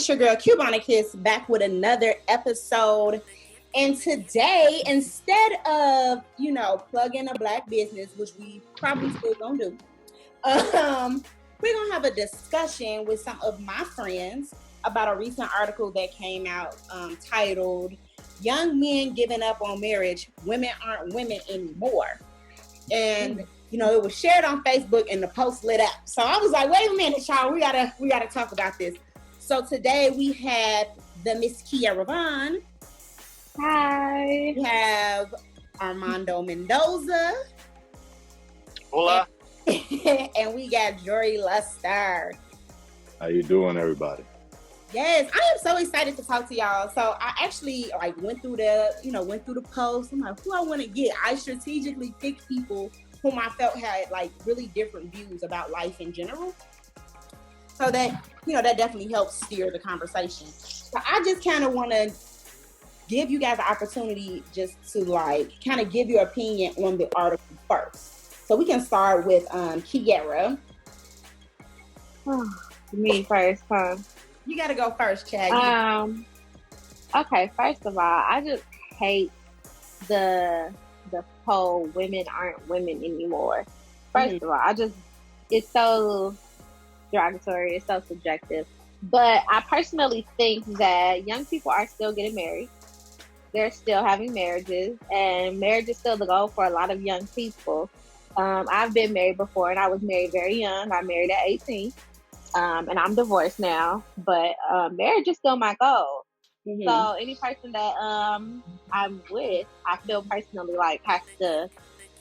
it's your girl Cubana Kiss back with another episode. And today, instead of, plugging a black business, which we probably still gonna do, we're gonna have a discussion with some of my friends about a recent article that came out titled "Young Men Giving Up on Marriage, Women Aren't Women Anymore." And it was shared on Facebook and the post lit up. So I was like, wait a minute, y'all, we gotta talk about this. So today we have the Miss Keyera. Hi. We have Armando Mendoza. Hola. And we got Jory Luster. How you doing, everybody? Yes, I am so excited to talk to y'all. So I actually went through the post. I'm like, who I want to get? I strategically picked people whom I felt had really different views about life in general. So that, that definitely helps steer the conversation. So I just kind of want to give you guys the opportunity just to kind of give your opinion on the article first. So we can start with Kierra. Me first, huh? You got to go first, Chad. Okay, first of all, I just hate the whole women aren't women anymore. First of all, it's so derogatory, it's so subjective. But I personally think that young people are still getting married. They're still having marriages, and marriage is still the goal for a lot of young people. I've been married before, and I was married very young. I married at 18. And I'm divorced now, but marriage is still my goal. Mm-hmm. So any person that I'm with, I feel personally has to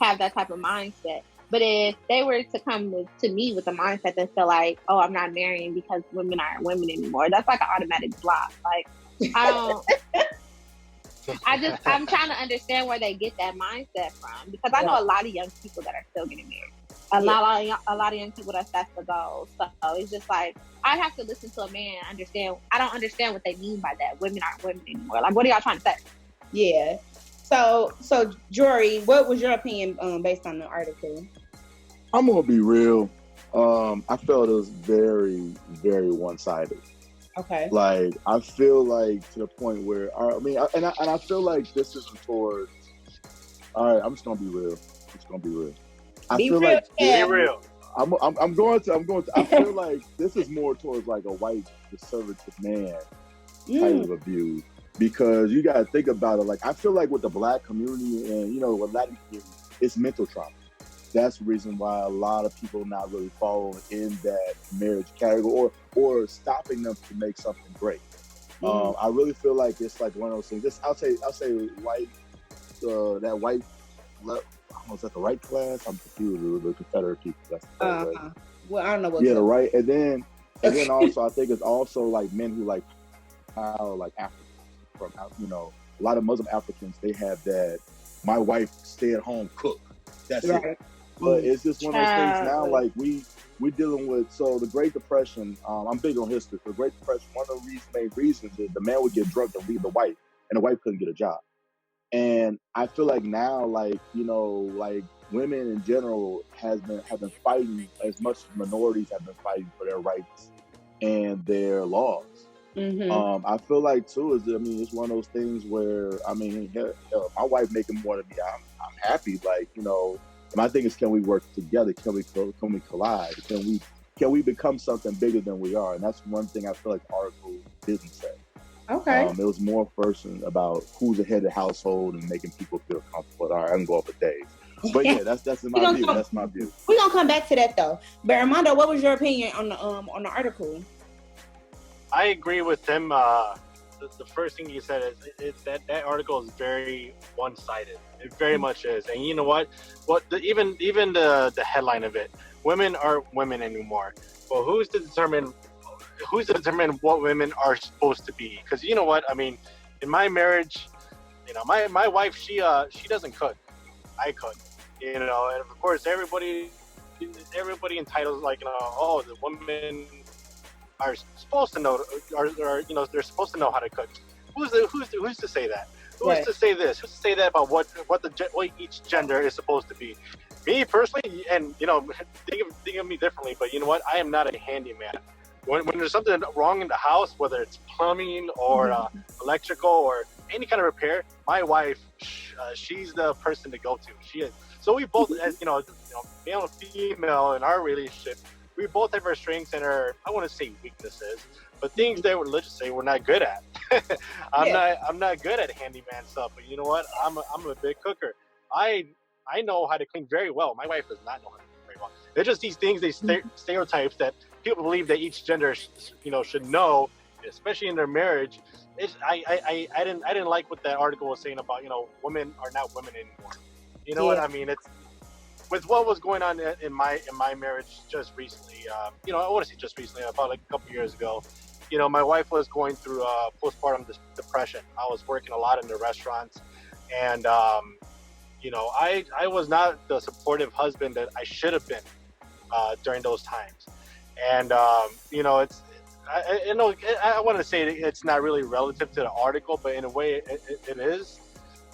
have that type of mindset. But if they were to come to me with a mindset that feel oh, I'm not marrying because women aren't women anymore, that's an automatic block. I don't. I'm trying to understand where they get that mindset from, because I know a lot of young people that are still getting married. A lot of young people, that's the goal. So it's just I have to listen to a man and understand. I don't understand what they mean by that. Women aren't women anymore. What are y'all trying to say? Yeah. So Jory, what was your opinion based on the article? I'm gonna be real. I felt it was very, very one-sided. Okay. I feel to the point where I feel like this isn't towards. All right, I'm just gonna be real. Be real. I'm going to. I feel like this is more towards a white conservative man type of abuse, because you got to think about it. I feel like with the black community and with Latin community, it's mental trauma. That's the reason why a lot of people not really following in that marriage category or stopping them to make something great. I really feel like it's one of those things. I'll say white, that white. Was that the right class? I'm confused with the Confederate people. That's the right. Well, I don't know what. Yeah, the right, and then also I think it's also men who power, Africa from a lot of Muslim Africans. They have that. My wife stay at home cook. That's it. But it's just one of those things now. We dealing with the Great Depression. I'm big on history. The Great Depression. One of the main reasons is the man would get drunk and leave the wife, and the wife couldn't get a job. And I feel now, women in general have been fighting as much as minorities have been fighting for their rights and their laws. Mm-hmm. I feel too it's one of those things where hell, my wife making more than me. I'm happy. My thing is, can we work together? Can we collide? Can we become something bigger than we are? And that's one thing I feel the article didn't say. Okay. It was more first about who's the head of the household and making people feel comfortable. All right, I can go up for days. But yeah, that's my view. That's my view. We're gonna come back to that though. But Armando, what was your opinion on the article? I agree with him. The first thing he said is that article is very one-sided. It very much is. And you know what? Even the headline of it, women aren't women anymore. Well, who's to determine what women are supposed to be? Because you know what? In my marriage, my wife, she doesn't cook. I cook. And of course everybody entitles oh, the women are supposed to know, or they're supposed to know how to cook. Who's to say that? Who's to say this? Who's to say that about what each gender is supposed to be? Me personally, and think of me differently, but you know what? I am not a handyman. when there's something wrong in the house, whether it's plumbing or electrical or any kind of repair, my wife, she's the person to go to. She is. So we both, as male and female in our relationship, we both have our strengths and our, I want to say weaknesses, but things that let's just say we're not good at. I'm not good at handyman stuff, but you know what? I'm a big cooker. I know how to clean very well. My wife does not know how to clean very well. They're just these things, these stereotypes that people believe that each gender, should know, especially in their marriage. I didn't like what that article was saying about women are not women anymore. You know what I mean? It's with what was going on in my marriage just recently. I want to say just recently, about like a couple years ago. My wife was going through postpartum depression. I was working a lot in the restaurants, and I was not the supportive husband that I should have been during those times. And it's I want to say it's not really relative to the article, but in a way it is.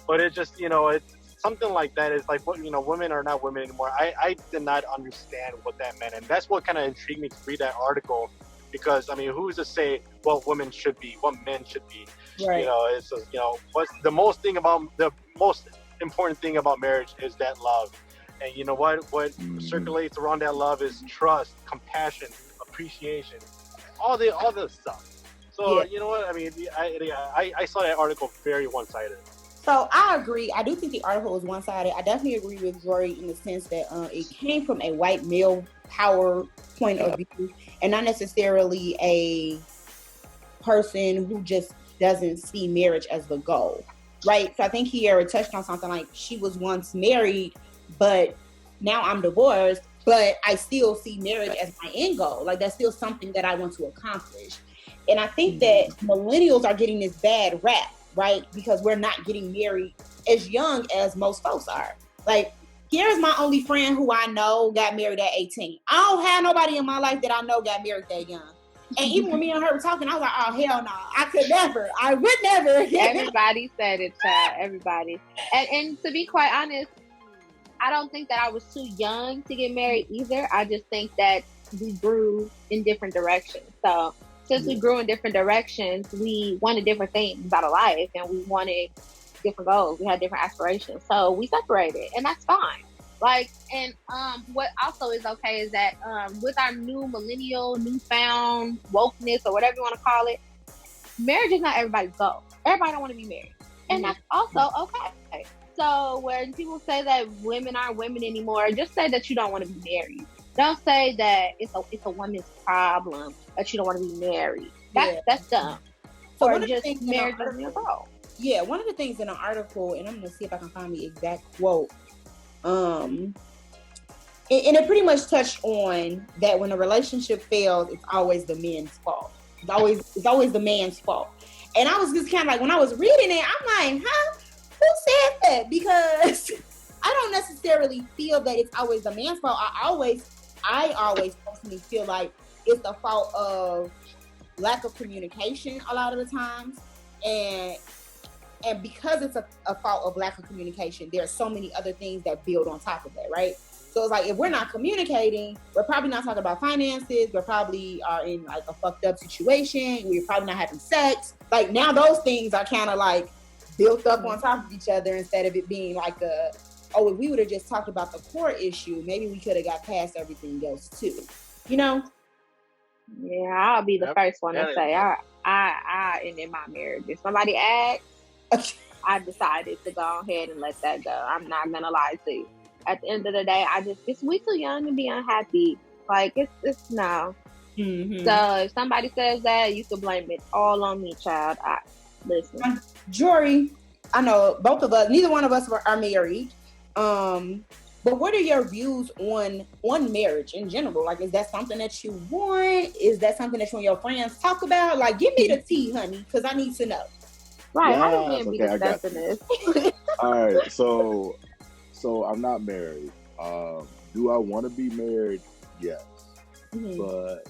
But it just it's something like that. Is like what women are not women anymore. I did not understand what that meant, and that's what kind of intrigued me to read that article. Because who's to say what women should be, what men should be? Right. It's what's the most important thing about marriage is that love, and you know what circulates around that love is trust, compassion, appreciation, all the stuff. So you know what I saw that article very one-sided. So I agree. I do think the article was one-sided. I definitely agree with Jory in the sense that it came from a white male power point of view, and not necessarily a person who just doesn't see marriage as the goal, right? So I think Keyera touched on something like she was once married, but now I'm divorced, but I still see marriage as my end goal. Like that's still something that I want to accomplish. And I think that millennials are getting this bad rap, right? Because we're not getting married as young as most folks are. Like, Kierra's my only friend who I know got married at 18. I don't have nobody in my life that I know got married that young. And even when me and her were talking, I was like, oh, hell no. I would never. Everybody said it, child. Everybody. And to be quite honest, I don't think that I was too young to get married either. I just think that we grew in different directions. So since we grew in different directions, we wanted different things out of life, and we wanted different goals. We had different aspirations. So we separated, and that's fine. Like, and what also is okay is that with our newfound wokeness, or whatever you want to call it, marriage is not everybody's goal. Everybody don't want to be married. And that's also okay. So when people say that women aren't women anymore, just say that you don't want to be married. Don't say that it's a woman's problem that you don't want to be married. That's dumb. So or just marriage isn't your goal. Yeah, one of the things in the article, and I'm going to see if I can find the exact quote, and it pretty much touched on that when a relationship fails, it's always the men's fault. It's always the man's fault. And I was just kind of like, when I was reading it, I'm like, huh? Who said that? Because I don't necessarily feel that it's always the man's fault. I always personally feel like it's the fault of lack of communication a lot of the times. And because it's a fault of lack of communication, there are so many other things that build on top of that, right? So it's like, if we're not communicating, we're probably not talking about finances. We probably are in like a fucked up situation. We're probably not having sex. Like now those things are kind of like built up on top of each other instead of it being like if we would have just talked about the core issue, maybe we could have got past everything else too. Yeah, I'll be the first one to say I ended my marriage. If somebody asked, I decided to go ahead and let that go. I'm not gonna lie to you. At the end of the day, we too young to be unhappy. Like it's no. Mm-hmm. So if somebody says that, you can blame it all on me, child. Listen, Jory, I know both of us. Neither one of us are married. But what are your views on marriage in general? Like, is that something that you want? Is that something that you and your friends talk about? Like, give me the tea, honey, because I need to know. Right, how do men be discussing this? All right, so I'm not married. Do I want to be married? Yes. Mm-hmm. But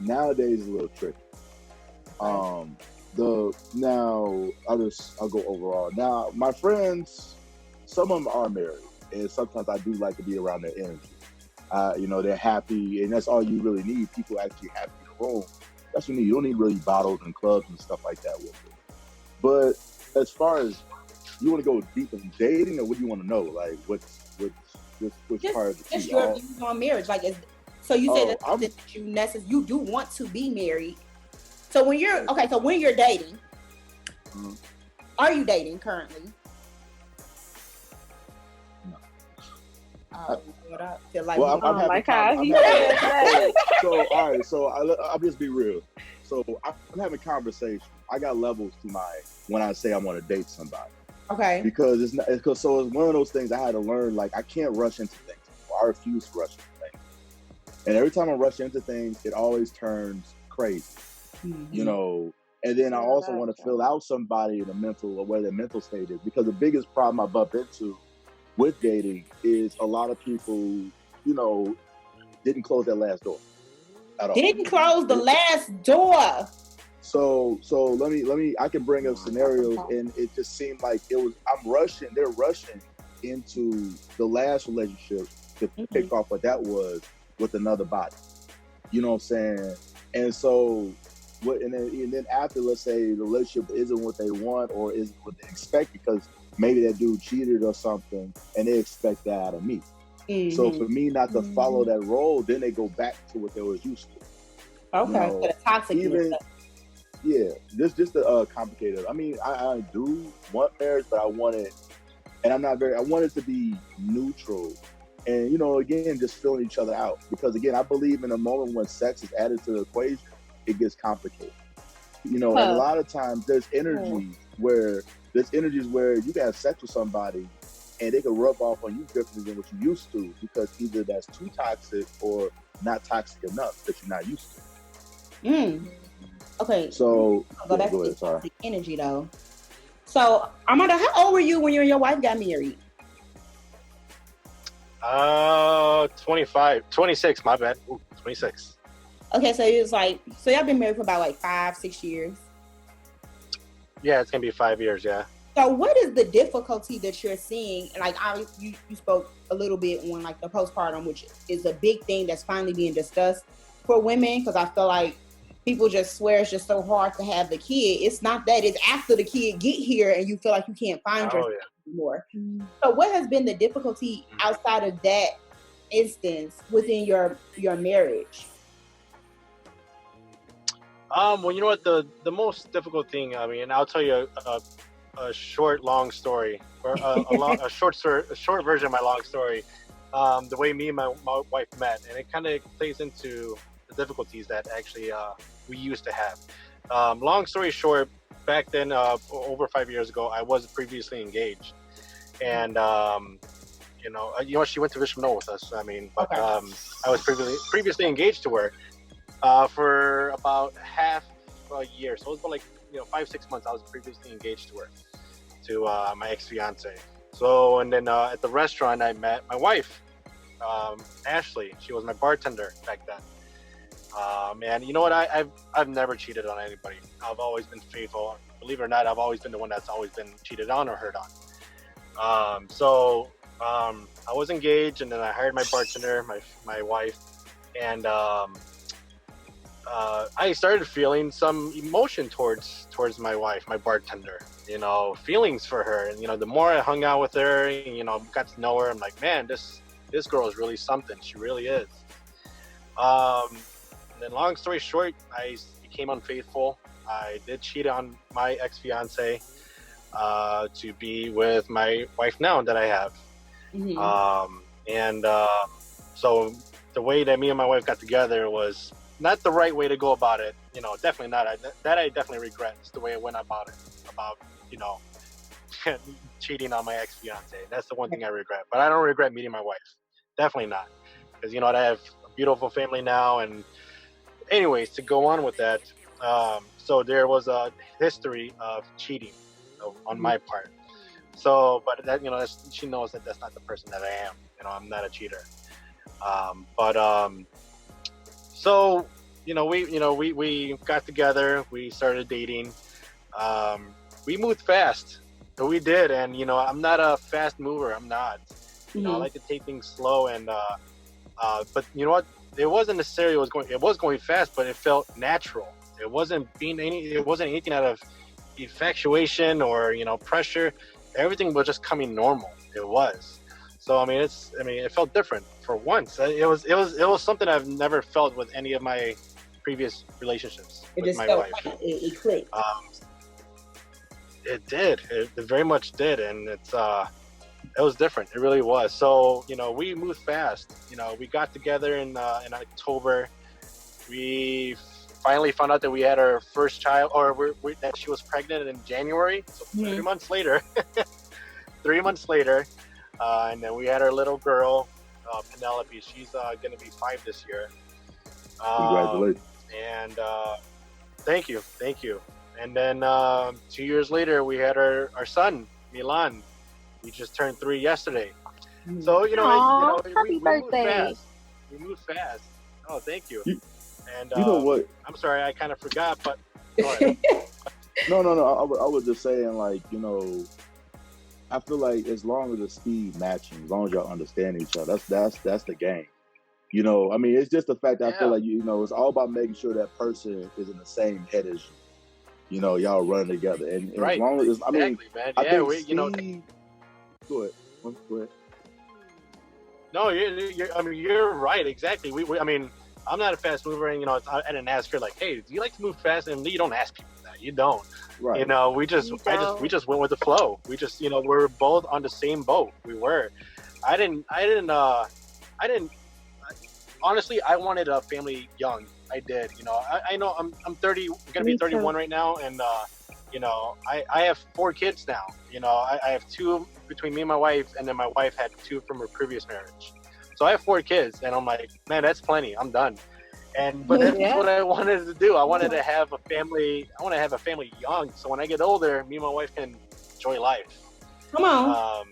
nowadays it's a little tricky. I'll go overall. Now, my friends, some of them are married, and sometimes I do like to be around their energy. They're happy, and that's all you really need. People actually happy the room, that's what you need. You don't need really bottles and clubs and stuff like that with it. But as far as you want to go deep in dating, or what do you want to know? Like, which part of the just your views on marriage. Like, so you said that you do want to be married. So when you're dating, are you dating currently? No. I feel like I'm having so all right. So I'll just be real. So I'm having conversation. I got levels to when I say I want to date somebody. Okay. Because it's one of those things I had to learn. Like, I can't rush into things. I refuse to rush into things. And every time I rush into things, it always turns crazy. You know. And then I also want to fill out somebody in where their mental state is. Because the biggest problem I bump into with dating is a lot of people, you know, didn't close that last door at all. Didn't close the last door. So let me I can bring up scenarios, and it just seemed like they're rushing into the last relationship to pick off what that was with another body. You know what I'm saying? And so and then after, let's say the relationship isn't what they want or isn't what they expect, because maybe that dude cheated or something and they expect that out of me. So for me not to follow that role, then they go back to what they was used to. Okay. You know, the toxic yeah, just the complicated. I mean, I do want marriage, but I want it to be neutral. And, you know, again, just filling each other out. Because, again, I believe in a moment when sex is added to the equation, it gets complicated. You know, and a lot of times there's energies where you can have sex with somebody and they can rub off on you differently than what you used to, because either that's too toxic or not toxic enough that you're not used to. Okay. So, go back to toxic energy, though. So, Armando, how old were you when you and your wife got married? 26, my bad. 26. Okay, so it was so y'all been married for about 5-6 years? Yeah, it's gonna be 5 years, yeah. So what is the difficulty that you're seeing? Like, you spoke a little bit on the postpartum, which is a big thing that's finally being discussed for women, because I feel like people just swear it's just so hard to have the kid. It's not that. It's after the kid get here and you feel like you can't find yourself anymore. So what has been the difficulty outside of that instance within your marriage? Well, you know what, the most difficult thing, I mean, I'll tell you a short, long story, or a short version of my long story. The way me and my wife met, and it kind of plays into the difficulties that actually we used to have. Long story short, back then, over 5 years ago, I was previously engaged, and she went to Vishnu with us. I mean, but I was previously engaged to her for about half a year. So it was about 5-6 months. I was previously engaged to her, to my ex-fiance. So, and then at the restaurant, I met my wife, Ashley. She was my bartender back then. And you know what? I've never cheated on anybody. I've always been faithful. Believe it or not, I've always been the one that's always been cheated on or hurt on. So I was engaged, and then I hired my bartender, my wife, and I started feeling some emotion towards my wife, my bartender. Feelings for her, and the more I hung out with her, and, got to know her, I'm like, man, this girl is really something. She really is. And then, long story short, I became unfaithful. I did cheat on my ex-fiance to be with my wife now that I have. So the way that me and my wife got together was not the right way to go about it. Definitely not. I definitely regret. It's the way I went about it, about cheating on my ex-fiance. That's the one thing I regret. But I don't regret meeting my wife. Definitely not. Because I have a beautiful family now. And anyways, to go on with that, so there was a history of cheating on my part. So, but that she knows that that's not the person that I am. I'm not a cheater. So we got together. We started dating. We moved fast. So we did, and I'm not a fast mover. I'm not. I like to take things slow, and but you know what? it wasn't necessarily it was going fast, but it felt natural. It wasn't anything out of infatuation or pressure. Everything was just coming normal. It was. So I mean, it felt different for once. It was something I've never felt with any of my previous relationships with my wife. It clicked. It did. It very much did, and it was different. It really was. So we moved fast. We got together in October. We finally found out that we had our first child, or that she was pregnant in January. So 3 months later, 3 months later, and then we had our little girl, Penelope. She's going to be 5 this year. Congratulations. And thank you. And then 2 years later, we had our son, Milan. He just turned 3 yesterday. So happy birthday. We moved fast. Oh, thank you. And you know what? I'm sorry, I kind of forgot, but go ahead. No. I was just saying, like, I feel like as long as the speed matching, as long as y'all understand each other, that's the game. I mean, it's just the fact that I feel like it's all about making sure that person is in the same head as you. Y'all running together, and right. As long as I mean, man. I think speed, Go ahead. No, you're right. Exactly. I mean, I'm not a fast mover, and I didn't ask her like, "Hey, do you like to move fast?" And you don't ask people that. You don't. Right. We just went with the flow. We just, we're both on the same boat. We were. I didn't. Honestly, I wanted a family young. I did. I know I'm 30. I'm gonna be 31 right now, and I have 4 kids now. I have 2 between me and my wife, and then my wife had 2 from her previous marriage. So I have 4 kids, and I'm like, man, that's plenty. I'm done. But that's what I wanted to do. I wanted to have a family. I want to have a family young, so when I get older, me and my wife can enjoy life. Come on.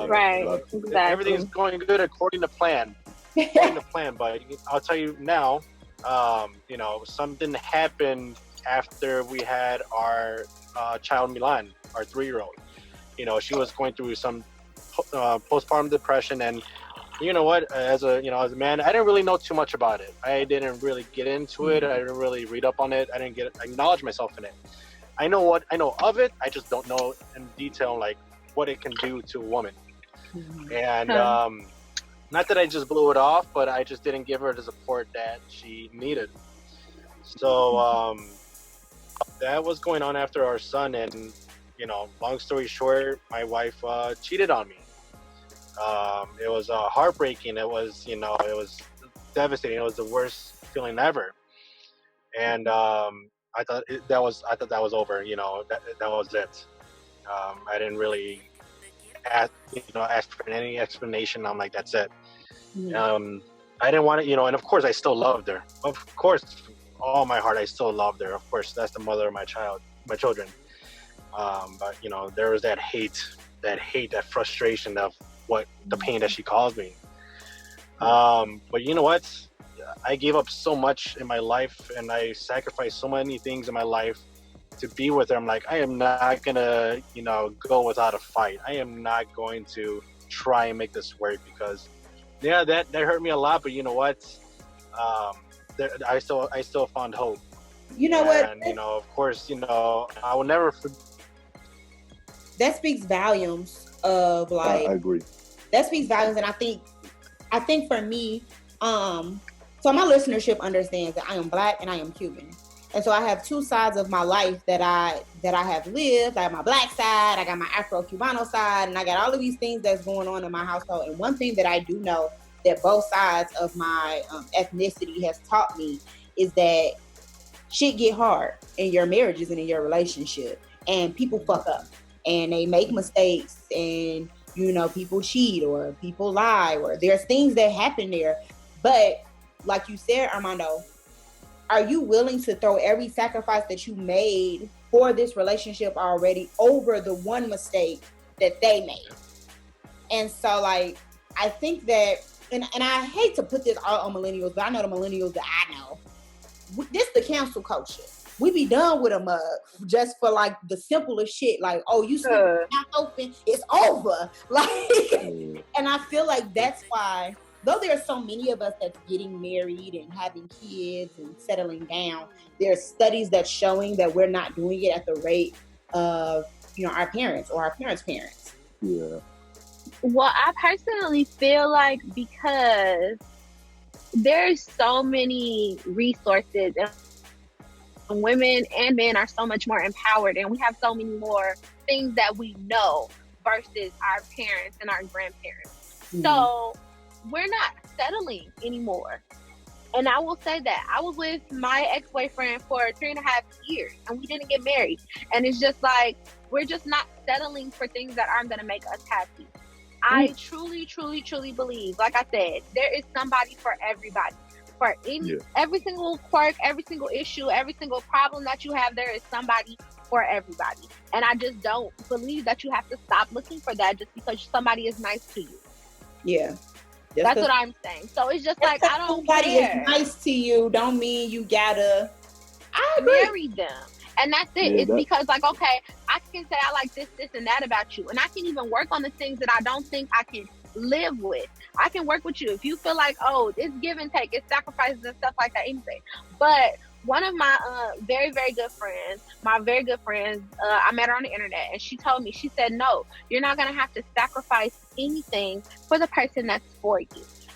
Right. Exactly. Everything's going good according to plan. But I'll tell you now, something happened after we had our child Milan, our 3-year-old. She was going through some postpartum depression, and you know what? As a man, I didn't really know too much about it. I didn't really get into it. I didn't really read up on it. I didn't acknowledge myself in it. I know of it. I just don't know in detail like what it can do to a woman. And not that I just blew it off, but I just didn't give her the support that she needed. So that was going on after our son, and long story short, my wife cheated on me. It was heartbreaking. It was it was devastating. It was the worst feeling ever. And I thought that was over. That was it. I didn't really ask for any explanation. I'm like, that's it. I didn't want to, and of course I still loved her. Of course, all my heart, I still loved her. Of course, that's the mother of my children. But there was that hate, that frustration of the pain that she caused me. But you know what? I gave up so much in my life, and I sacrificed so many things in my life to be with her. I'm like, I am not gonna, go without a fight. I am not going to try and make this work, because that hurt me a lot. But you know what? I still found hope. You know what? And of course, I will never. That speaks volumes of like. I agree. That speaks volumes, and I think for me, so my listenership understands that I am Black and I am Cuban. And so I have 2 sides of my life that I have lived. I have my Black side, I got my Afro-Cubano side, and I got all of these things that's going on in my household. And one thing that I do know that both sides of my ethnicity has taught me is that shit get hard in your marriages and in your relationship. And people fuck up and they make mistakes, and people cheat or people lie, or there's things that happen there. But like you said, Armando, are you willing to throw every sacrifice that you made for this relationship already over the one mistake that they made? And so, like, I think that, and I hate to put this all on millennials, but I know the millennials that I know, this the cancel culture. We be done with a mug just for like the simplest shit. Like, oh, you sleep not open, it's over. Like, and I feel like that's why though there are so many of us that's getting married and having kids and settling down, there are studies that's showing that we're not doing it at the rate of, our parents or our parents' parents. Yeah. Well, I personally feel like because there's so many resources and women and men are so much more empowered, and we have so many more things that we know versus our parents and our grandparents. Mm-hmm. So we're not settling anymore. And I will say that I was with my ex-boyfriend for 3.5 years and we didn't get married. And it's just like, we're just not settling for things that aren't going to make us happy. I truly, truly, truly believe, like I said, there is somebody for everybody. For every single quirk, every single issue, every single problem that you have, there is somebody for everybody. And I just don't believe that you have to stop looking for that just because somebody is nice to you. Yeah. That's what I'm saying. So it's just like, I don't care. Somebody is nice to you don't mean you gotta marry them. And that's it. It's because, like, okay, I can say I like this, this, and that about you. And I can even work on the things that I don't think I can live with. I can work with you. If you feel like, oh, it's give and take, it's sacrifices and stuff like that, anything. But one of my very, very good friends, I met her on the internet, and she told me, she said, no, you're not going to have to sacrifice anything for the person that's for you.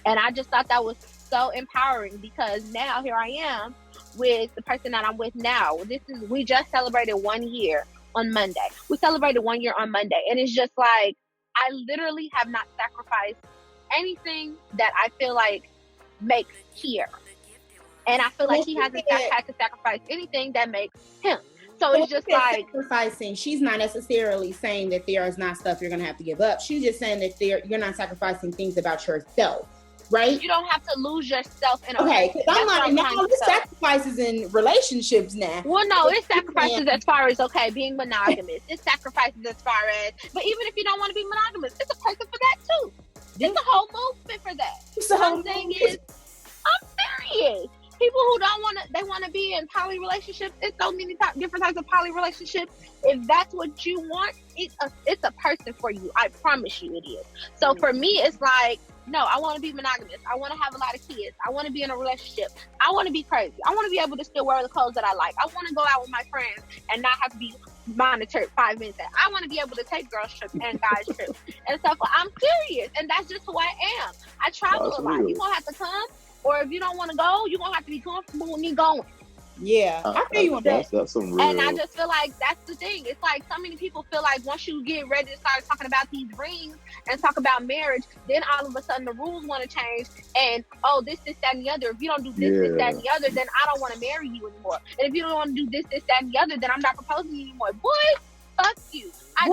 And I just thought that was so empowering because now here I am with the person that I'm with now. We just celebrated 1 year on Monday. We celebrated 1 year on Monday. And it's just like, I literally have not sacrificed anything that I feel like makes Kierra. And I feel like he hasn't had to sacrifice anything that makes him. So it's just like sacrificing. She's not necessarily saying that there is not stuff you're going to have to give up. She's just saying that you're not sacrificing things about yourself, right? You don't have to lose yourself in a relationship. Because I'm not all the sacrifices in relationships now. Well, no, it's sacrifices as far as being monogamous. It's sacrifices as far as, but even if you don't want to be monogamous, it's a person for that too. There's a whole movement for that. So what I'm saying is, I'm serious. People who they want to be in poly relationships. It's so many different types of poly relationships. If that's what you want, it's a person for you. I promise you it is. So for me, it's like, no, I want to be monogamous. I want to have a lot of kids. I want to be in a relationship. I want to be crazy. I want to be able to still wear the clothes that I like. I want to go out with my friends and not have to be monitored 5 minutes. I want to be able to take girls trips and guys trips and stuff. I'm serious, and that's just who I am. I travel a lot. You won't have to come. Or if you don't want to go, you're going to have to be comfortable with me going. Yeah, I feel you on that. That's some real... And I just feel like that's the thing. It's like so many people feel like once you get ready to start talking about these rings and talk about marriage, then all of a sudden the rules want to change. And, oh, this, that, and the other. If you don't do this, that, and the other, then I don't want to marry you anymore. And if you don't want to do this, that, and the other, then I'm not proposing you anymore. Boy, fuck you. I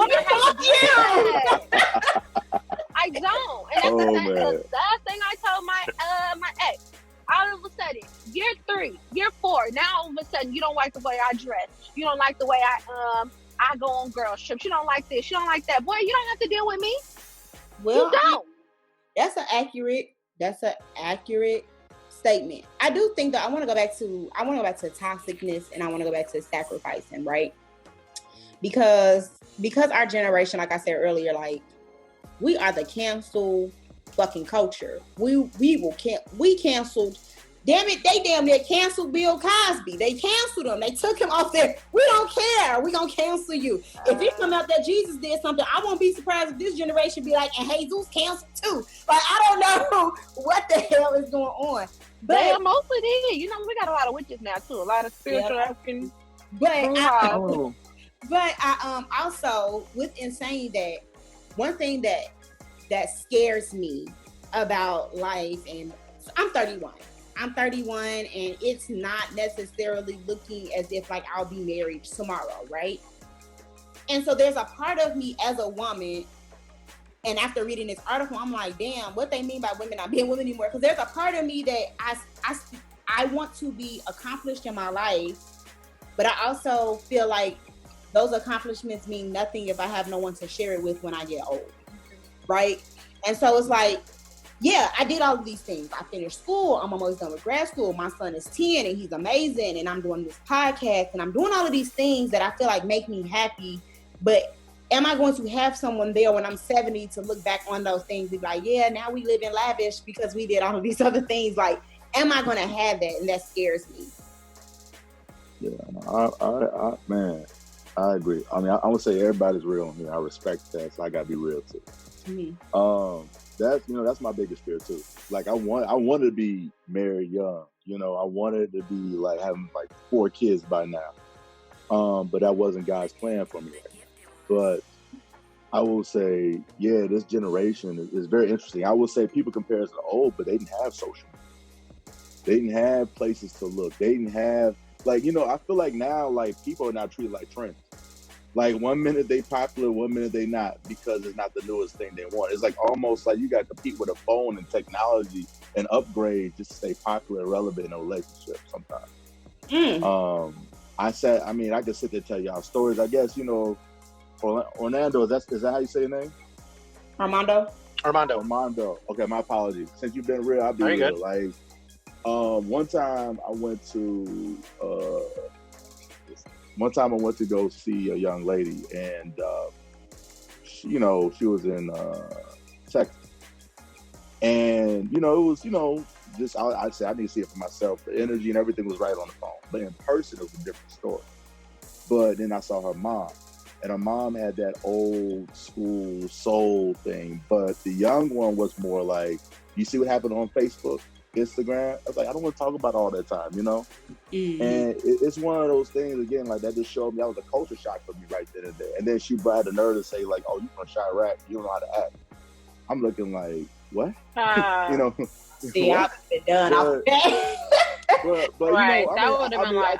don't. And that's the last thing I told my ex. All of a sudden, year 3, year 4, now all of a sudden you don't like the way I dress. You don't like the way I go on girls trips. You don't like this. You don't like that. Boy, you don't have to deal with me. Well, you don't. That's an accurate statement. I do think that I want to go back to toxicness, and I want to go back to sacrificing, right? Because our generation, like I said earlier, like we are the cancel fucking culture. We canceled. Damn it, they damn near canceled Bill Cosby. They canceled him. They took him off there. We don't care. We gonna cancel you. If it come out that Jesus did something, I won't be surprised if this generation be like, and Jesus canceled too. Like, I don't know what the hell is going on. But they mostly did. You know, we got a lot of witches now too. A lot of spiritual African. But I also, within saying that, one thing that scares me about life, and I'm 31, and it's not necessarily looking as if like I'll be married tomorrow, right? And so there's a part of me as a woman, and after reading this article, I'm like, damn, what they mean by women not being women anymore? Because there's a part of me that I want to be accomplished in my life, but I also feel like those accomplishments mean nothing if I have no one to share it with when I get old, right? And so it's like, yeah, I did all of these things. I finished school. I'm almost done with grad school. My son is 10 and he's amazing. And I'm doing this podcast and I'm doing all of these things that I feel like make me happy. But am I going to have someone there when I'm 70 to look back on those things and be like, yeah, now we live in lavish because we did all of these other things? Like, am I going to have that? And that scares me. Yeah, man, I agree. I mean, I would say everybody's real here. I respect that, so I gotta be real too. Mm-hmm. That's my biggest fear too. Like, I wanted to be married young. I wanted to be like having like 4 kids by now. But that wasn't God's plan for me. But I will say, yeah, this generation is very interesting. I will say people compare us to the old, but they didn't have social media. They didn't have places to look. They didn't have, like, I feel like now, like, people are not treated like trends. Like, one minute they popular, one minute they not, because it's not the newest thing they want. It's like almost like you got to compete with a phone and technology and upgrade just to stay popular and relevant in a relationship sometimes. I could sit there and tell y'all stories. I guess, Orlando, is that how you say your name? Armando. Okay, my apologies. Since you've been real, I'll be real. Good. Like, one time I went to go see a young lady, and she was in Texas, and it was just I'd say I need to see it for myself. The energy and everything was right on the phone, but in person it was a different story. But then I saw her mom, and her mom had that old school soul thing, but the young one was more like, you see what happened on Facebook, Instagram? I was like, I don't want to talk about all that time, Mm-hmm. And it's one of those things, again, like that just showed me that was a culture shock for me right then and there. And then she had the nerve to say, like, oh, you from Chirac, you don't know how to act. I'm looking like, what? See, I've been done. But right. I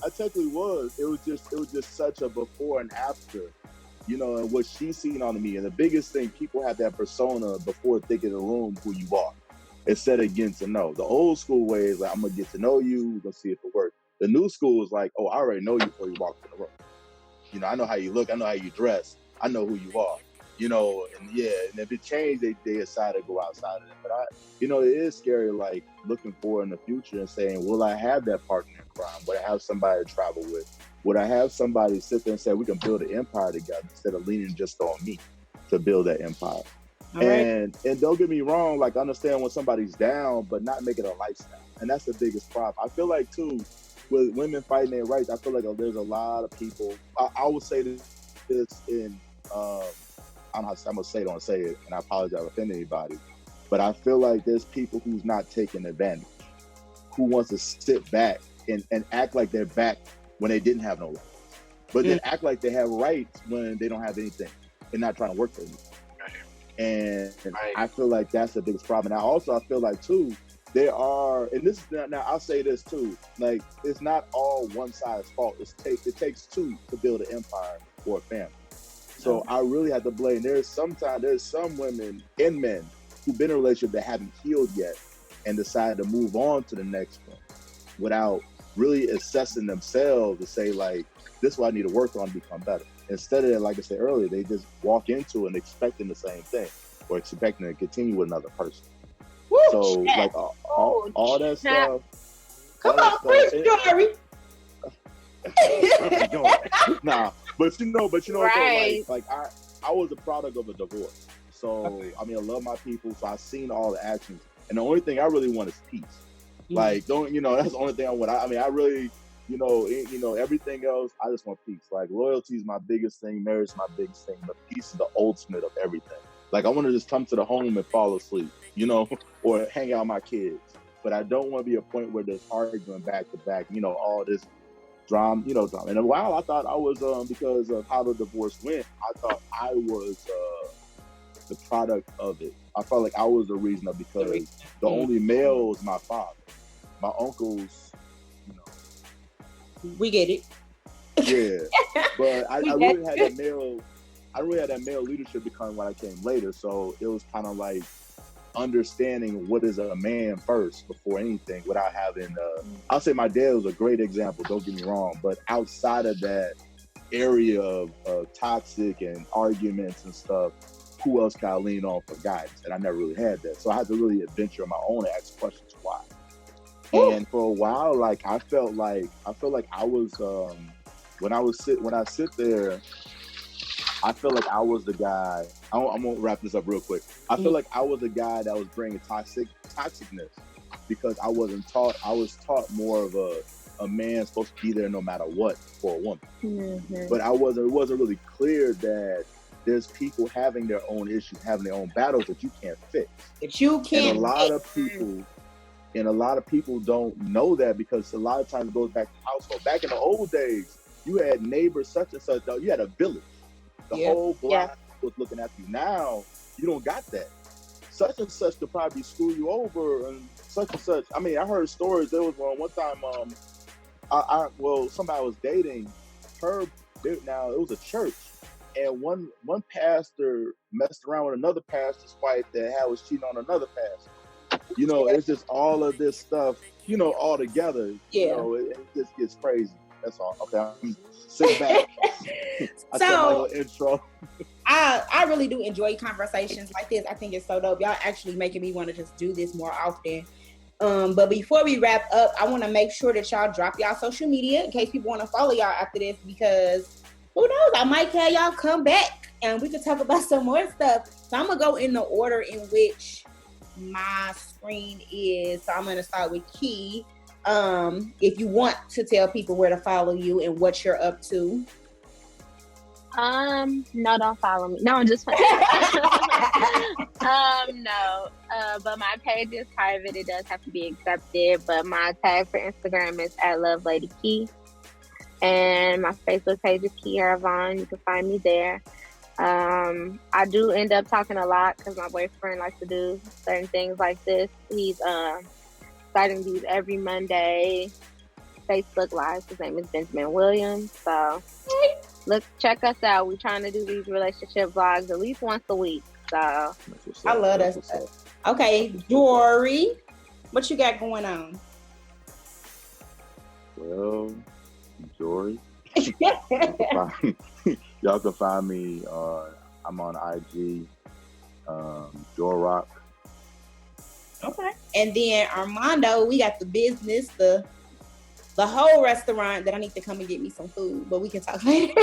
technically was. It was just such a before and after, and what she's seen on me. And the biggest thing, people have that persona before thinking in the room who you are, instead of getting to know. The old school way is like, I'm gonna get to know you, we're gonna see if it works. The new school is like, oh, I already know you before you walk in the room. I know how you look, I know how you dress, I know who you are. And if it changed, they decide to go outside of it. But it is scary, like looking forward in the future and saying, will I have that partner in crime? Would I have somebody to travel with? Would I have somebody sit there and say, we can build an empire together instead of leaning just on me to build that empire? And don't get me wrong, like, understand when somebody's down, but not make it a lifestyle. And that's the biggest problem. I feel like too, with women fighting their rights, I feel like there's a lot of people. I would say this in I don't know how I'm gonna say it, don't say it, and I apologize if I offend anybody, but I feel like there's people who's not taking advantage, who wants to sit back and act like they're back when they didn't have no rights, but then act like they have rights when they don't have anything and not trying to work for anything. And I feel like that's the biggest problem. And I feel like too, there are, and this is now I'll say this too, like, it's not all one side's fault. It takes two to build an empire or a family. So I really have to blame. There's some women and men who've been in a relationship that haven't healed yet and decide to move on to the next one without really assessing themselves to say, like, this is what I need to work on to become better. Instead of that, like I said earlier, they just walk into it and expecting the same thing or expecting to continue with another person. Woo, so like all that stuff. Come on, preach, Jory. Nah, but you know, right. like I was a product of a divorce. So I mean, I love my people. So I've seen all the actions, and the only thing I really want is peace. Mm-hmm. Like, that's the only thing I want. I mean, I really, everything else, I just want peace. Like, loyalty is my biggest thing. Marriage is my biggest thing. But peace is the ultimate of everything. Like, I want to just come to the home and fall asleep, or hang out with my kids. But I don't want to be a point where there's arguing back to back, all this drama, drama. And a while I thought I was, because of how the divorce went, I thought I was the product of it. I felt like I was the reason because the only male was my father. My uncles, we get it. Yeah, but I really had that male. I really had that male leadership become when I came later. So it was kind of like understanding what is a man first before anything, without having. I'll say my dad was a great example. Don't get me wrong, but outside of that area of toxic and arguments and stuff, who else can I lean on for guidance? And I never really had that. So I had to really adventure on my own and ask questions why. And for a while, like, I felt like I was when I sit there, I feel like I was the guy. I'm gonna wrap this up real quick. I feel like I was the guy that was bringing toxicness because I wasn't taught. I was taught more of a man supposed to be there no matter what for a woman. Mm-hmm. But it wasn't really clear that there's people having their own issues, having their own battles that you can't fix. That you can't. And a lot of people don't know that because a lot of times it goes back to household. Back in the old days, you had neighbors such and such. You had a village. The whole block was looking after you. Now you don't got that. Such and such could probably screw you over, and such and such. I mean, I heard stories. There was one time. Somebody I was dating. Now it was a church, and one pastor messed around with another pastor's wife that was cheating on another pastor. You know, it's just all of this stuff. You know, all together. Yeah. You know, it just gets crazy. That's all. Okay, sit back. I said my little intro. I really do enjoy conversations like this. I think it's so dope. Y'all actually making me want to just do this more often. But before we wrap up, I want to make sure that y'all drop y'all social media in case people want to follow y'all after this, because who knows, I might have y'all come back and we can talk about some more stuff. So I'm gonna go in the order in which my screen is. So I'm gonna start with Key. If you want to tell people where to follow you and what you're up to. No, don't follow me. No, I'm just no. But my page is private. It does have to be accepted. But my tag for Instagram is @LoveLadyKey. And my Facebook page is Keyera Vaughn. You can find me there. I do end up talking a lot because my boyfriend likes to do certain things like this. He's starting these every Monday Facebook Live. His name is Benjamin Williams. So check us out. We're trying to do these relationship vlogs at least once a week. So I love that stuff. Okay, Jory, what you got going on? Well, Jory. Y'all can find me. I'm on IG. Jory. Okay. And then Armando, we got the business, the whole restaurant that I need to come and get me some food, but we can talk later.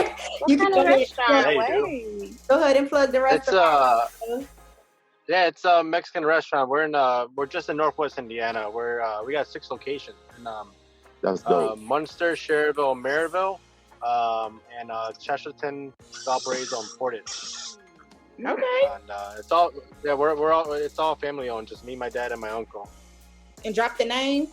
What kind of restaurant? Go ahead and plug the restaurant. It's a Mexican restaurant. We're just in Northwest Indiana. We got 6 locations. And, that's dope. Munster, Cherryville, Maryville, and Chesterton operates on Portage. Okay. And it's all family owned. Just me, my dad, and my uncle. And drop the name.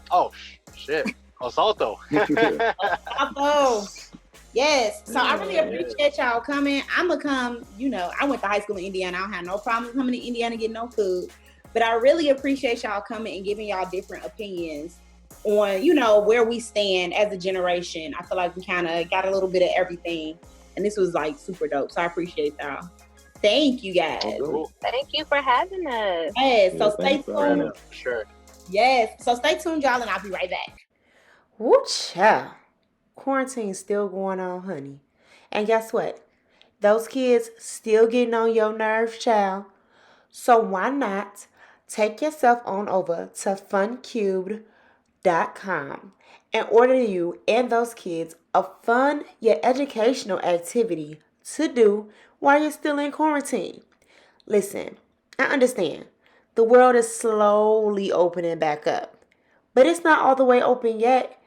Oh shit, Osalto. Osalto. Yes. So I really appreciate y'all coming. I'ma come. You know, I went to high school in Indiana. I don't have no problem coming to Indiana getting no food. But I really appreciate y'all coming and giving y'all different opinions on, you know, where we stand as a generation. I feel like we kind of got a little bit of everything. And this was like super dope. So I appreciate y'all. Thank you guys. Cool. Thank you for having us. Yes. So stay tuned. Sure. Yes. So stay tuned, y'all, and I'll be right back. Woo child. Quarantine's still going on, honey. And guess what? Those kids still getting on your nerves, child. So why not take yourself on over to funcubed.com and order you and those kids a fun yet educational activity to do while you're still in quarantine. Listen, I understand. The world is slowly opening back up, but it's not all the way open yet.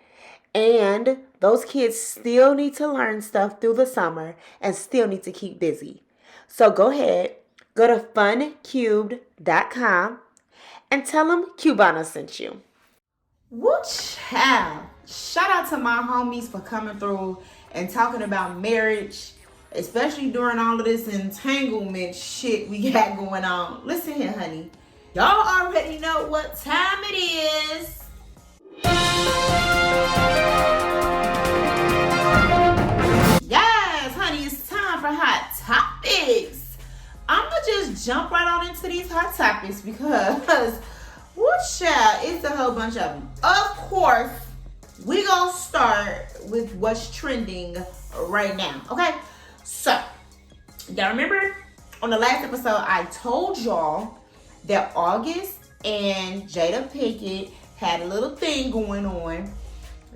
And those kids still need to learn stuff through the summer and still need to keep busy. So go ahead, go to funcubed.com and tell them Cubana sent you. Woo child. Shout out to my homies for coming through and talking about marriage, especially during all of this entanglement shit we got going on. Listen here, honey. Y'all already know what time it is. Yes, honey, it's time for Hot Topics. I'ma just jump right on into these hot topics because it's a whole bunch of them. Of course, we gonna start with what's trending right now. Okay, so y'all remember on the last episode I told y'all that August and Jada Pinkett had a little thing going on,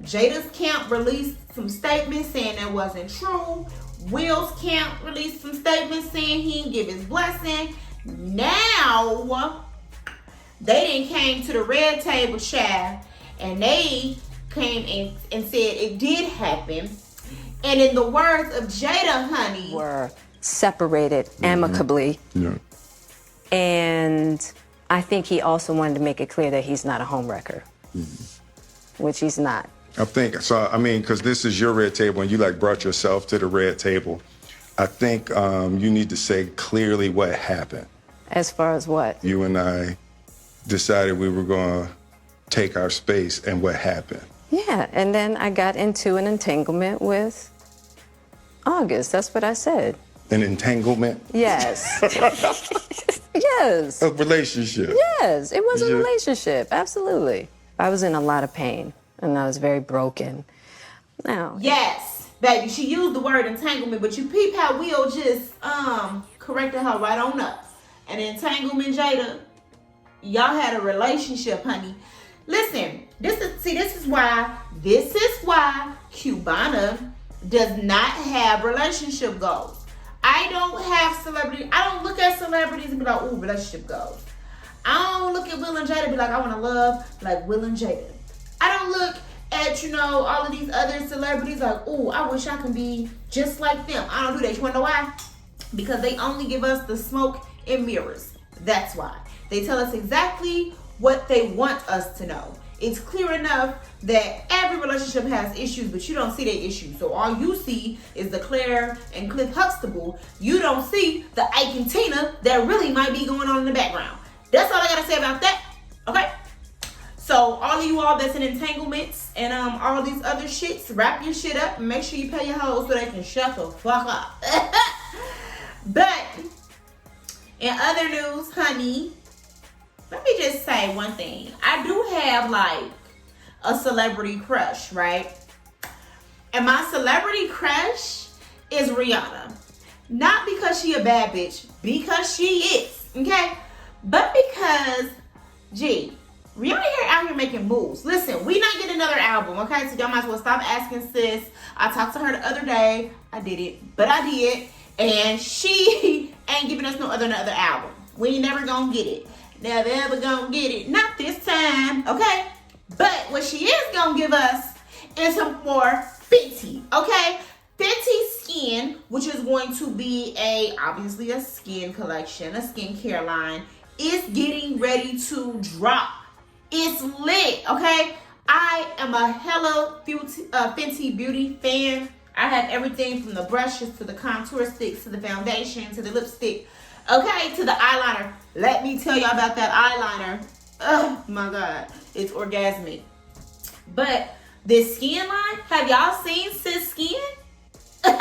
Jada's camp released some statements saying that wasn't true. Will's camp released some statements saying he didn't give his blessing. Now, they didn't came to the red table chat and they came and said it did happen. And in the words of Jada, honey, were separated amicably. Yeah. And I think he also wanted to make it clear that he's not a homewrecker, which he's not. I think so. I mean, because this is your red table, and you like brought yourself to the red table. I think you need to say clearly what happened. As far as what? You and I decided we were going to take our space, and what happened. Yeah, and then I got into an entanglement with August. That's what I said. An entanglement? Yes. Yes. A relationship? Yes, it was a relationship. Absolutely. I was in a lot of pain, and I was very broken. Now. Yes, baby. She used the word entanglement, but you peep how Will just corrected her right on up. An entanglement, Jada. Y'all had a relationship, honey. Listen, this is why Cubana does not have relationship goals. I don't look at celebrities and be like, ooh, relationship goals. I don't look at Will and Jada and be like, I want to love like Will and Jada. I don't look at, all of these other celebrities like, ooh, I wish I could be just like them. I don't do that. You want to know why? Because they only give us the smoke and mirrors. That's why. They tell us exactly what they want us to know. It's clear enough that every relationship has issues, but you don't see their issues. So all you see is the Claire and Cliff Huxtable. You don't see the Ike and Tina that really might be going on in the background. That's all I gotta say about that. Okay? So all of you all that's in entanglements and all these other shits, wrap your shit up and make sure you pay your hoes so they can shut the fuck up. But in other news, honey, let me just say one thing. I do have like a celebrity crush, right? And my celebrity crush is Rihanna. Not because she a bad bitch, because she is, okay? But because, Rihanna out here making moves. Listen, we not getting another album, okay? So y'all might as well stop asking sis. I talked to her the other day. I did it, but I did. And she ain't giving us no other album. We ain't never gonna get it. Never ever gonna get it. Not this time, okay? But what she is gonna give us is some more Fenty, okay? Fenty Skin, which is going to be obviously a skin collection, a skincare line, is getting ready to drop. It's lit, okay? I am a hella Fenty Beauty fan. I have everything from the brushes to the contour sticks to the foundation to the lipstick, okay, to the eyeliner. Let me tell y'all about that eyeliner. Oh my God, it's orgasmic. But this skin line, have y'all seen sis skin? I'm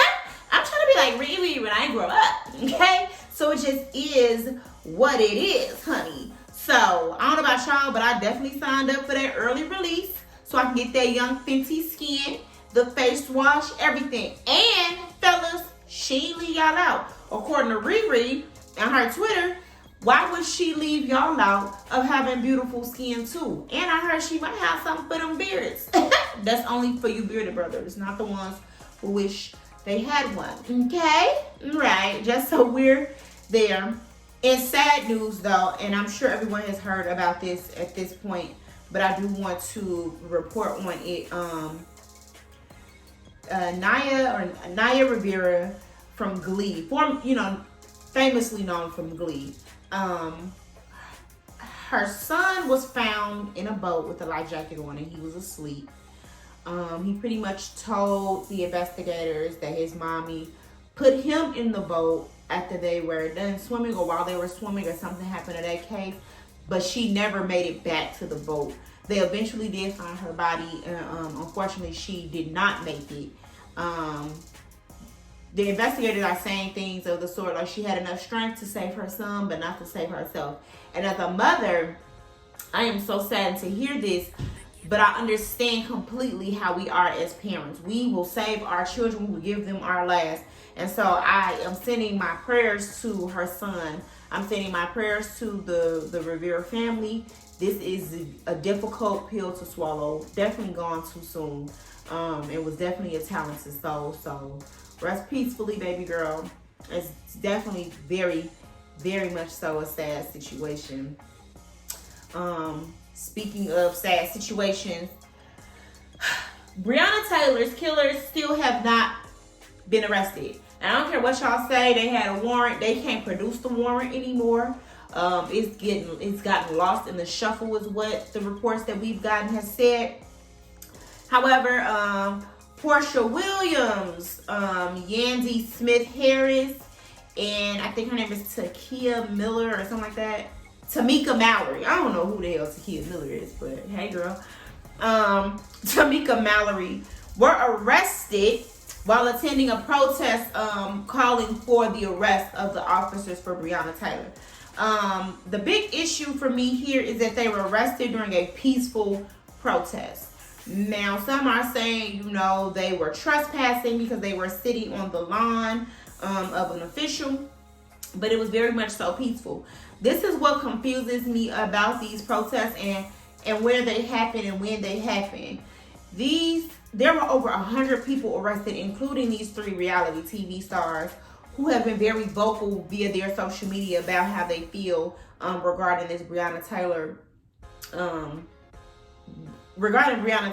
trying to be like really when I grow up, okay? So it just is what it is, honey. So I don't know about y'all, but I definitely signed up for that early release so I can get that young Fenty Skin, the face wash, everything. And fellas, she ain't leave y'all out. According to Riri on her Twitter, why would she leave y'all out of having beautiful skin too? And I heard she might have something for them beards. That's only for you bearded brothers, not the ones who wish they had one. Okay? Right. Just so we're there. In sad news though, and I'm sure everyone has heard about this at this point, but I do want to report on it. Naya Rivera from Glee, famously known from Glee. Her son was found in a boat with a life jacket on and he was asleep. He pretty much told the investigators that his mommy put him in the boat after they were done swimming or while they were swimming or something happened in that case, but she never made it back to the boat. They eventually did find her body and unfortunately she did not make it. The investigators are saying things of the sort like she had enough strength to save her son but not to save herself. And as a mother, I am so saddened to hear this, but I understand completely how we are as parents. We will save our children, we will give them our last. And so I am sending my prayers to her son. I'm sending my prayers to the Rivera family. This is a difficult pill to swallow. Definitely gone too soon. It was definitely a talented soul. So rest peacefully, baby girl. It's definitely very, very much so a sad situation. Speaking of sad situations, Breonna Taylor's killers still have not been arrested. And I don't care what y'all say, they had a warrant. They can't produce the warrant anymore. It's gotten lost in the shuffle is what the reports that we've gotten has said. However, Portia Williams, Yandy Smith Harris, and I think her name is Takia Miller or something like that. Tamika Mallory. I don't know who the hell Takia Miller is, but hey girl. Tamika Mallory were arrested while attending a protest calling for the arrest of the officers for Breonna Taylor. The big issue for me here is that they were arrested during a peaceful protest. Now, some are saying, they were trespassing because they were sitting on the lawn of an official, but it was very much so peaceful. This is what confuses me about these protests and where they happen and when they happen. There were over 100 people arrested, including these 3 reality TV stars who have been very vocal via their social media about how they feel regarding this Breonna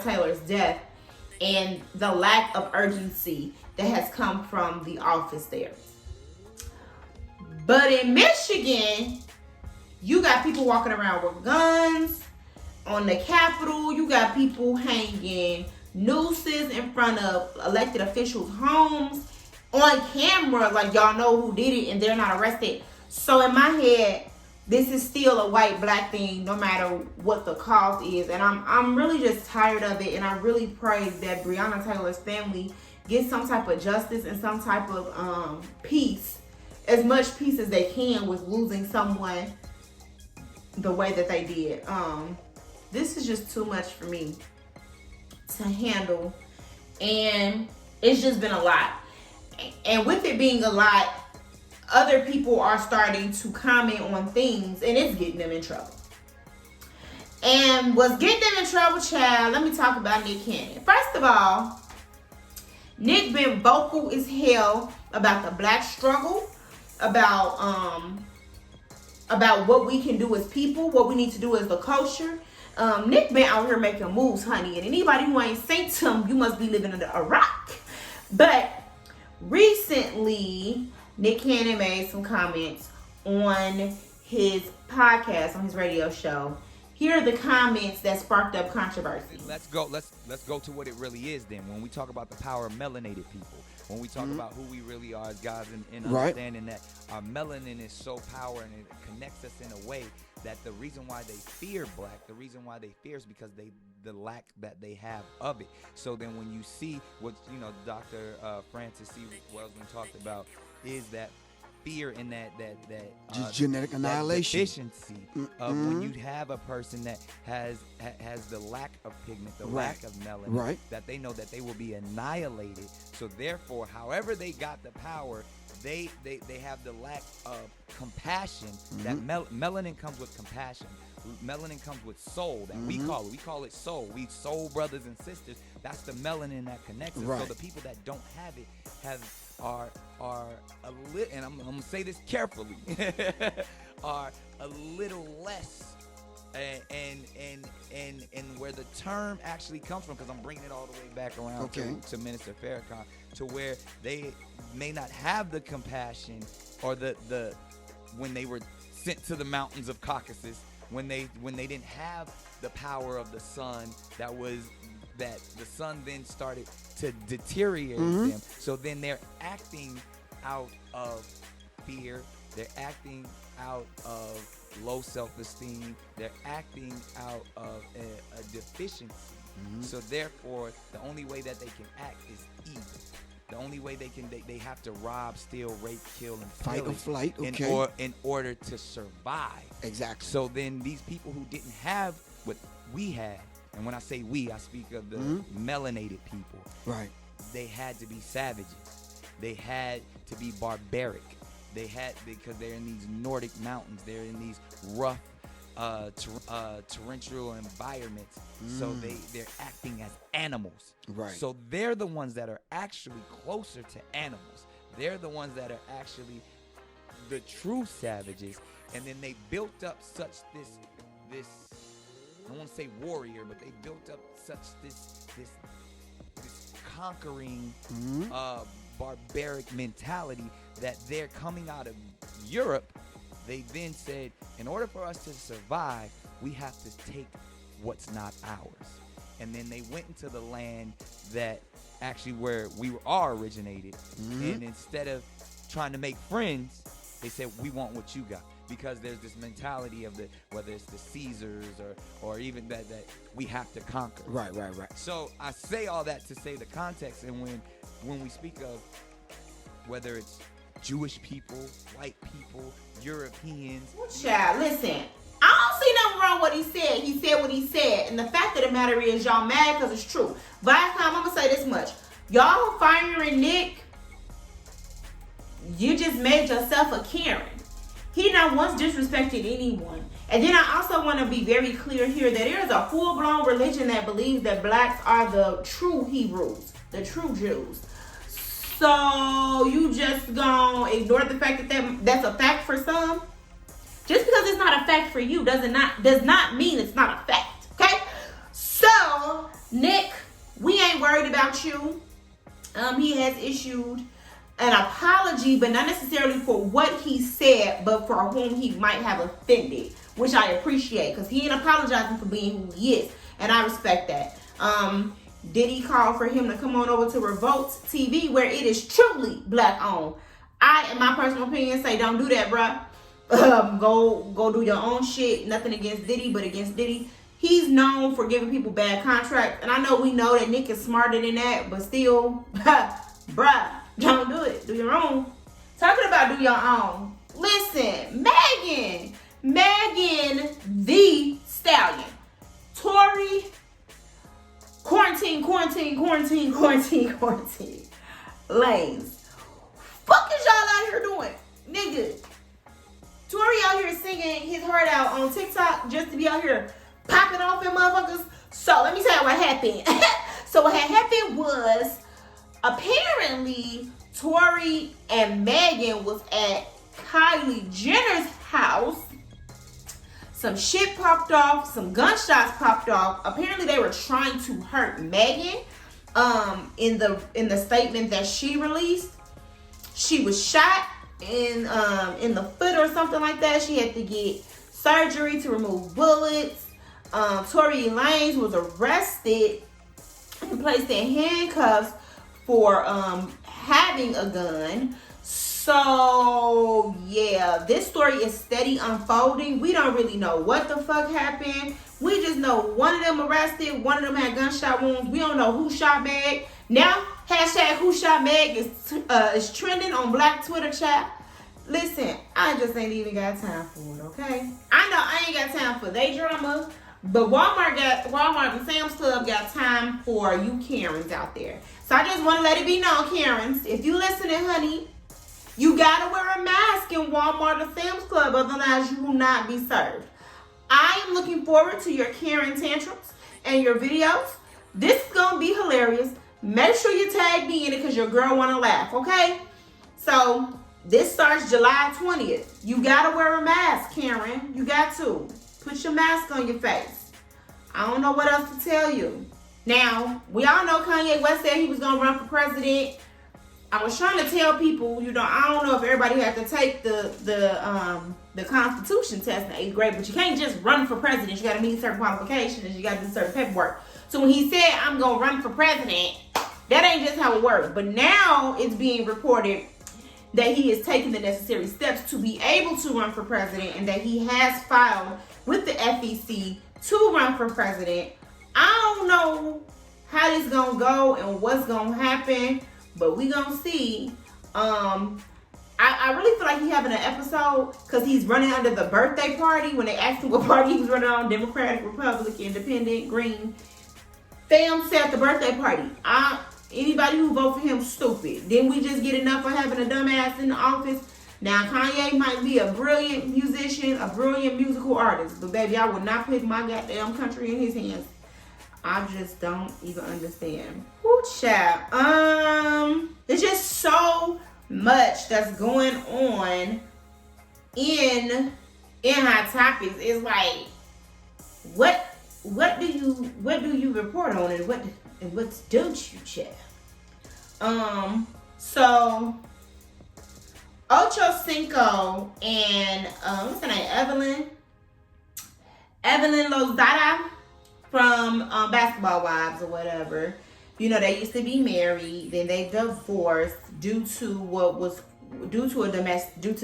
Taylor's death and the lack of urgency that has come from the office there. But in Michigan, you got people walking around with guns on the Capitol. You got people hanging nooses in front of elected officials' homes on camera, like y'all know who did it and they're not arrested. So in my head, this is still a white-black thing no matter what the cause is. And I'm really just tired of it, and I really pray that Breonna Taylor's family gets some type of justice and some type of peace, as much peace as they can with losing someone the way that they did. This is just too much for me to handle, and it's just been a lot. And with it being a lot, other people are starting to comment on things, and it's getting them in trouble. And what's getting them in trouble, child, let me talk about Nick Cannon. First of all, Nick been vocal as hell about the black struggle, about what we can do as people, what we need to do as the culture. Nick been out here making moves, honey, and anybody who ain't seen him, you must be living under a rock. But recently, Nick Cannon made some comments on his podcast, on his radio show. Here are the comments that sparked up controversy. Let's go to what it really is then. When we talk about the power of melanated people, when we talk about who we really are as guys, and understanding that our melanin is so powerful and it connects us in a way that the reason why they fear black, the reason why they fear is because the lack that they have of it. So then when you see what Dr. Francis C. Welsman talked about is that fear in that just genetic annihilation, deficiency of when you have a person that has the lack of pigment, the lack of melanin, that they know that they will be annihilated. So therefore, however they got the power, they have the lack of compassion. That melanin comes with compassion. Melanin comes with soul that we call it soul. We soul brothers and sisters. That's the melanin that connects us. So the people that don't have it are a little, and I'm gonna say this carefully, are a little less, and where the term actually comes from, because I'm bringing it all the way back around to Minister Farrakhan, to where they may not have the compassion or the when they were sent to the mountains of Caucasus, when they didn't have the power of the sun, that the sun then started to deteriorate them. So then they're acting out of fear. They're acting out of low self-esteem. They're acting out of a deficiency. So therefore, the only way that they can act is evil. The only way they have to rob, steal, rape, kill, and fight or flight, in order to survive. Exactly. So then these people who didn't have what we had, and when I say we, I speak of the melanated people. Right. They had to be savages. They had to be barbaric. Because they're in these Nordic mountains. They're in these rough torrential environments, so they're acting as animals. Right. So they're the ones that are actually closer to animals. They're the ones that are actually the true savages. And then they built up such this I don't want to say warrior, but they built up such this conquering barbaric mentality that they're coming out of Europe. They then said, in order for us to survive, we have to take what's not ours. And then they went into the land that actually where we are originated. And instead of trying to make friends, they said, we want what you got. Because there's this mentality of whether it's the Caesars or even that we have to conquer. Right. So I say all that to say the context, and when we speak of whether it's Jewish people, white people, Europeans. Child, listen, I don't see nothing wrong with what he said. He said what he said. And the fact of the matter is, y'all mad because it's true. Viacom, I'm going to say this much. Y'all firing Nick, you just made yourself a Karen. He not once disrespected anyone. And then I also want to be very clear here that there is a full-blown religion that believes that blacks are the true Hebrews, the true Jews. So you just gonna ignore the fact that that's a fact for some? Just because it's not a fact for you does not mean it's not a fact, okay? So, Nick, we ain't worried about you. He has issued an apology, but not necessarily for what he said, but for whom he might have offended, which I appreciate, because he ain't apologizing for being who he is, and I respect that. Did he call for him to come on over to Revolt TV, where it is truly black owned? I, in my personal opinion, say don't do that, bruh. Go do your own shit. Nothing against Diddy, but against Diddy. He's known for giving people bad contracts, and I know we know that Nick is smarter than that, but still, bruh, don't do it. Do your own. Talking about do your own. Listen, Megan Thee Stallion, Tory, quarantine. Lanes. Fuck is y'all out here doing? Nigga. Tory out here singing his heart out on TikTok just to be out here popping off in motherfuckers. So let me tell you what happened. So what had happened was, apparently Tory and Megan was at Kylie Jenner's house. Some shit popped off, some gunshots popped off. Apparently they were trying to hurt Megan. In the statement that she released, she was shot in the foot or something like that. She had to get surgery to remove bullets. Tory Lanez was arrested and placed in handcuffs for having a gun. So yeah, this story is steady unfolding. We don't really know what the fuck happened. We just know one of them arrested, one of them had gunshot wounds. We don't know who shot Meg. Now, hashtag who shot Meg is trending on Black Twitter chat. Listen, I just ain't even got time for it, okay? I know I ain't got time for they drama, but Walmart and Sam's Club got time for you Karens out there. So I just want to let it be known, Karens, if you listening, honey, you gotta wear a mask in Walmart or Sam's Club, otherwise you will not be served. I am looking forward to your Karen tantrums and your videos. This is gonna be hilarious. Make sure you tag me in it because your girl wanna laugh, okay? So this starts July 20th. You gotta wear a mask, Karen. You got to. Put your mask on your face. I don't know what else to tell you. Now, we all know Kanye West said he was gonna run for president. I was trying to tell people, I don't know if everybody had to take the Constitution test in 8th grade, but you can't just run for president. You got to meet certain qualifications. You got to do certain paperwork. So when he said, I'm going to run for president, that ain't just how it works. But now it's being reported that he is taking the necessary steps to be able to run for president, and that he has filed with the FEC to run for president. I don't know how this is going to go and what's going to happen, but we gonna see. I really feel like he's having an episode because he's running under the birthday party. When they asked him what party he was running on, Democratic, Republican, Independent, Green. Fam said at the birthday party, anybody who vote for him stupid. Didn't we just get enough for having a dumbass in the office? Now, Kanye might be a brilliant musician, a brilliant musical artist, but baby, I would not put my goddamn country in his hands. I just don't even understand. Woo, child. There's just so much that's going on in Hot Topics. It's like, what do you report on, and what don't you, child? So Ocho Cinco and what's her name? Evelyn Lozada from Basketball Wives or whatever. You know, they used to be married, then they divorced due to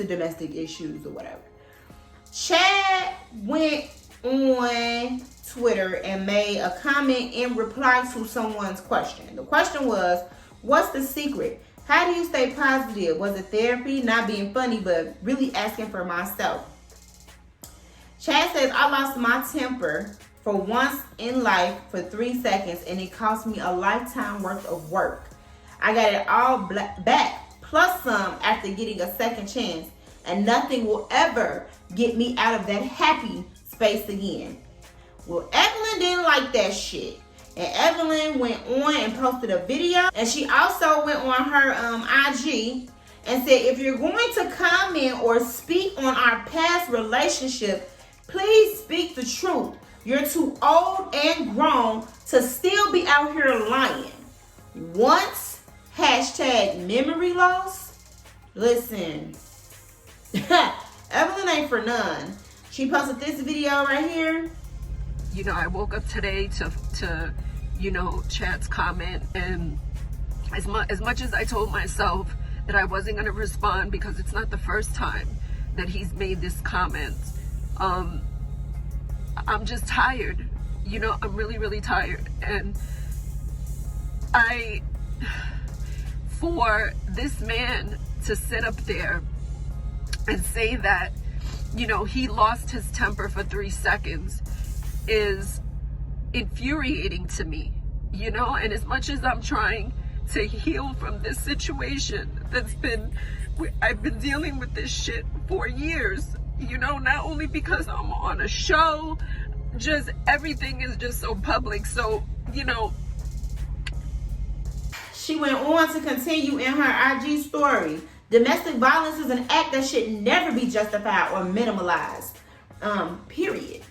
domestic issues or whatever. Chad went on Twitter and made a comment in reply to someone's question. The question was, what's the secret? How do you stay positive? Was it therapy, not being funny, but really asking for myself? Chad says, I lost my temper for once in life for 3 seconds, and it cost me a lifetime worth of work. I got it all back, plus some, after getting a second chance, and nothing will ever get me out of that happy space again. Well, Evelyn didn't like that shit. And Evelyn went on and posted a video. And she also went on her IG and said, if you're going to comment or speak on our past relationship, please speak the truth. You're too old and grown to still be out here lying. Once, #memory loss. Listen, Evelyn ain't for none. She posted this video right here. You know, I woke up today to you know, Chad's comment, and as much as I told myself that I wasn't going to respond because it's not the first time that he's made this comment, I'm just tired. You know, I'm really, really tired. And for this man to sit up there and say that, you know, he lost his temper for 3 seconds is infuriating to me, you know. And as much as I'm trying to heal from this situation I've been dealing with this shit for years, you know, not only because I'm on a show, just everything is just so public. So, you know, she went on to continue in her IG story. Domestic violence is an act that should never be justified or minimalized. Period.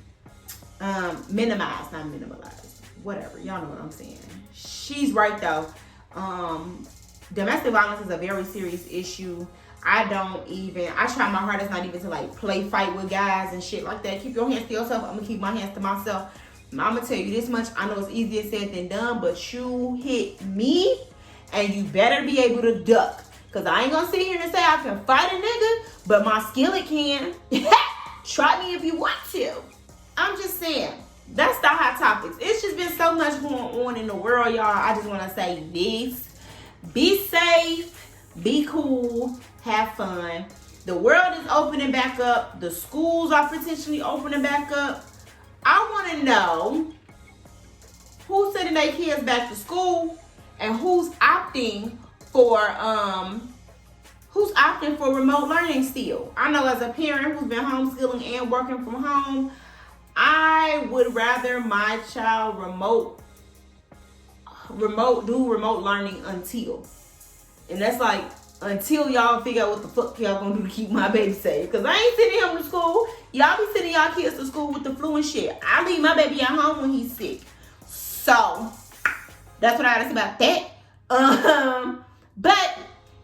Minimized, not minimalized. Whatever. Y'all know what I'm saying. She's right though. Domestic violence is a very serious issue. I try my hardest not even to like play fight with guys and shit like that. Keep your hands to yourself. I'm gonna keep my hands to myself. I'm gonna tell you this much. I know it's easier said than done, but you hit me and you better be able to duck. Cause I ain't gonna sit here and say I can fight a nigga, but my skillet can. Try me if you want to. I'm just saying, that's the hot topics. It's just been so much going on in the world, y'all. I just want to say this. Be safe, be cool, have fun. The world is opening back up. The schools are potentially opening back up. I want to know who's sending their kids back to school and who's opting for remote learning still. I know as a parent who's been homeschooling and working from home, I would rather my child remote learning until. And that's like until y'all figure out what the fuck y'all gonna do to keep my baby safe. Cause I ain't sending him to school. Y'all be sending y'all kids to school with the flu and shit. I leave my baby at home when he's sick. So that's what I gotta say about that. But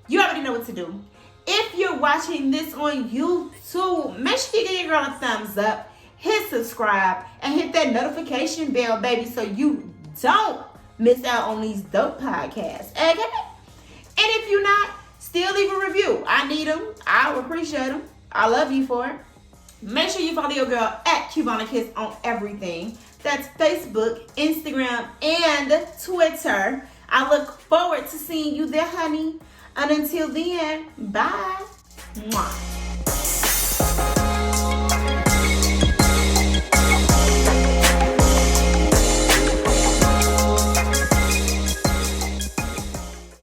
you already know what to do. If you're watching this on YouTube, make sure you give your girl a thumbs up. Hit subscribe and hit that notification bell, baby, so you don't miss out on these dope podcasts. Okay? And if you're not, still leave a review. I need them. I appreciate them. I love you for it. Make sure you follow your girl at Cubana Kiss on everything. That's Facebook, Instagram, and Twitter. I look forward to seeing you there, honey. And until then, bye. Mwah.